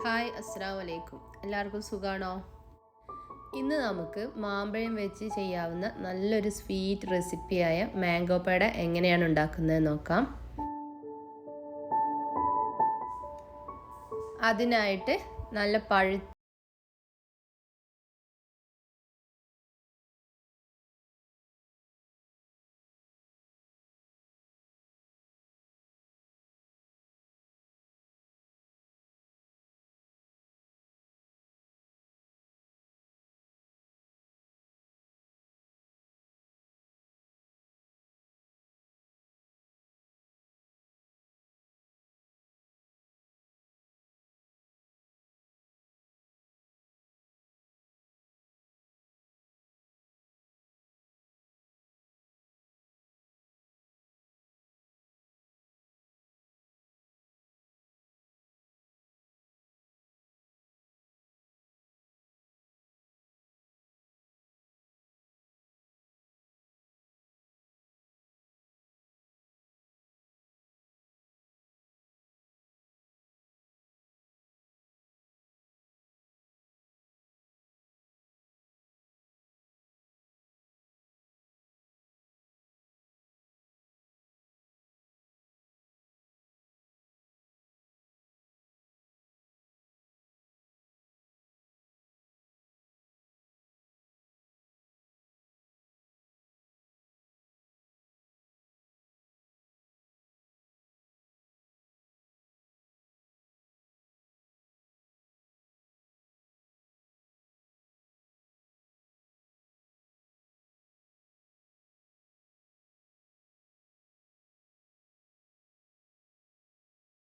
Hi, അസ്സലാമു അലൈക്കും. എല്ലാവർക്കും സുഖമാണോ? ഇന്ന് നമുക്ക് മാമ്പഴം വെച്ച് ചെയ്യാവുന്ന നല്ലൊരു സ്വീറ്റ് റെസിപ്പിയായ മാംഗോ പേട എങ്ങനെയാണ് ഉണ്ടാക്കുന്നത് നോക്കാം. അതിനായിട്ട് നല്ല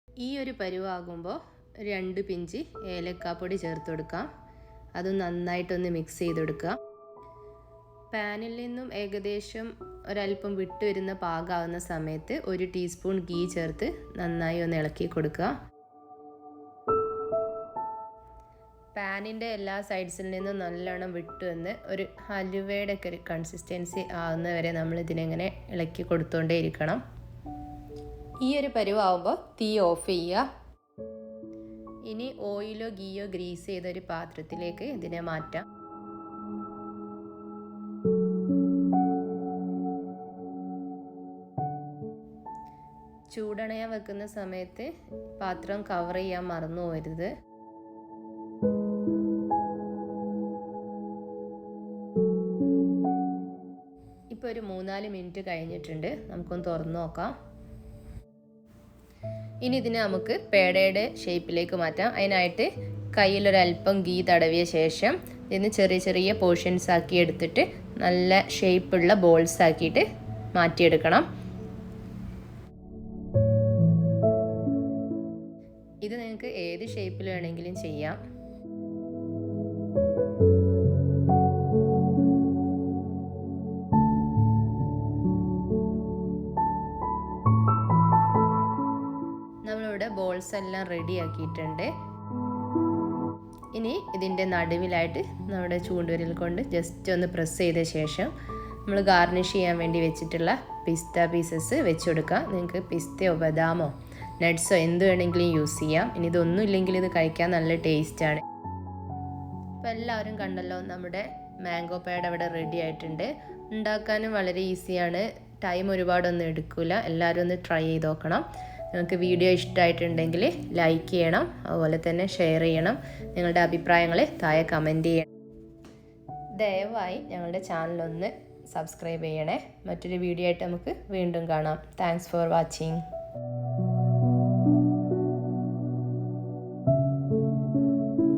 ഈ ഒരു പരുവാകുമ്പോൾ 2 പിഞ്ച് ഏലക്കാപ്പൊടി ചേർത്ത് കൊടുക്കാം. അത് നന്നായിട്ടൊന്ന് മിക്സ് ചെയ്തെടുക്കുക. പാനിൽ നിന്നും ഏകദേശം ഒരല്പം വിട്ട് വരുന്ന പാകമാവുന്ന സമയത്ത് 1 ടീസ്പൂൺ ഗീ ചേർത്ത് നന്നായി ഒന്ന് ഇളക്കി കൊടുക്കുക. പാനിൻ്റെ എല്ലാ സൈഡ്സിൽ നിന്നും നല്ലോണം വിട്ട് വന്ന് ഒരു ഹലുവയുടെ ഒക്കെ ഒരു കൺസിസ്റ്റൻസി ആവുന്നവരെ നമ്മൾ ഇതിനെങ്ങനെ ഇളക്കി കൊടുത്തുകൊണ്ടേ ഇരിക്കണം. ഈ ഒരു പരുവാകുമ്പോൾ തീ ഓഫ് ചെയ്യുക. ഇനി ഓയിലോ ഗീയോ ഗ്രീസ് ചെയ്തൊരു പാത്രത്തിലേക്ക് ഇതിനെ മാറ്റാം. ചൂടണയാൻ വെക്കുന്ന സമയത്ത് പാത്രം കവർ ചെയ്യാൻ മറന്നു പോകരുത്. ഇപ്പോൾ ഒരു 3-4 മിനിറ്റ് കഴിഞ്ഞിട്ടുണ്ട്. നമുക്കൊന്ന് തുറന്നു നോക്കാം. ഇനി ഇതിനെ നമുക്ക് പേടയുടെ ഷേപ്പിലേക്ക് മാറ്റാം. അതിനായിട്ട് കയ്യിലൊരല്പം ഗീ തടവിയ ശേഷം ഇതിന് ചെറിയ ചെറിയ പോർഷൻസ് ആക്കി എടുത്തിട്ട് നല്ല ഷേപ്പുള്ള ബോൾസ് ആക്കിയിട്ട് മാറ്റിയെടുക്കണം. ഇത് നിങ്ങൾക്ക് ഏത് ഷേപ്പിൽ വേണമെങ്കിലും ചെയ്യാം. നമ്മളിവിടെ ബോൾസ് എല്ലാം റെഡി ആക്കിയിട്ടുണ്ട്. ഇനി ഇതിൻ്റെ നടുവിലായിട്ട് നമ്മുടെ ചൂണ്ടുവിരൽ കൊണ്ട് ജസ്റ്റ് ഒന്ന് പ്രസ് ചെയ്ത ശേഷം നമ്മൾ ഗാർണിഷ് ചെയ്യാൻ വേണ്ടി വെച്ചിട്ടുള്ള പിസ്ത പീസസ് വെച്ച് കൊടുക്കുക. നിങ്ങൾക്ക് പിസ്തയോ ബദാമോ നട്ട്സോ എന്ത് വേണമെങ്കിലും യൂസ് ചെയ്യാം. ഇനി ഇതൊന്നും ഇല്ലെങ്കിൽ ഇത് കഴിക്കാൻ നല്ല ടേസ്റ്റാണ്. അപ്പോൾ എല്ലാവരും കണ്ടല്ലോ, നമ്മുടെ മാംഗോ പേട ഇവിടെ റെഡി ആയിട്ടുണ്ട്. ഉണ്ടാക്കാനും വളരെ ഈസിയാണ്. ടൈം ഒരുപാടൊന്നും എടുക്കില്ല. എല്ലാവരും ഒന്ന് ട്രൈ ചെയ്ത് നോക്കണം. നിങ്ങൾക്ക് വീഡിയോ ഇഷ്ടമായിട്ടുണ്ടെങ്കിൽ ലൈക്ക് ചെയ്യണം, അതുപോലെ തന്നെ ഷെയർ ചെയ്യണം. നിങ്ങളുടെ അഭിപ്രായങ്ങൾ താഴെ കമൻറ്റ് ചെയ്യണം. ദയവായി ഞങ്ങളുടെ ചാനലൊന്ന് സബ്സ്ക്രൈബ് ചെയ്യണേ. മറ്റൊരു വീഡിയോ ആയിട്ട് നമുക്ക് വീണ്ടും കാണാം. Thanks for watching.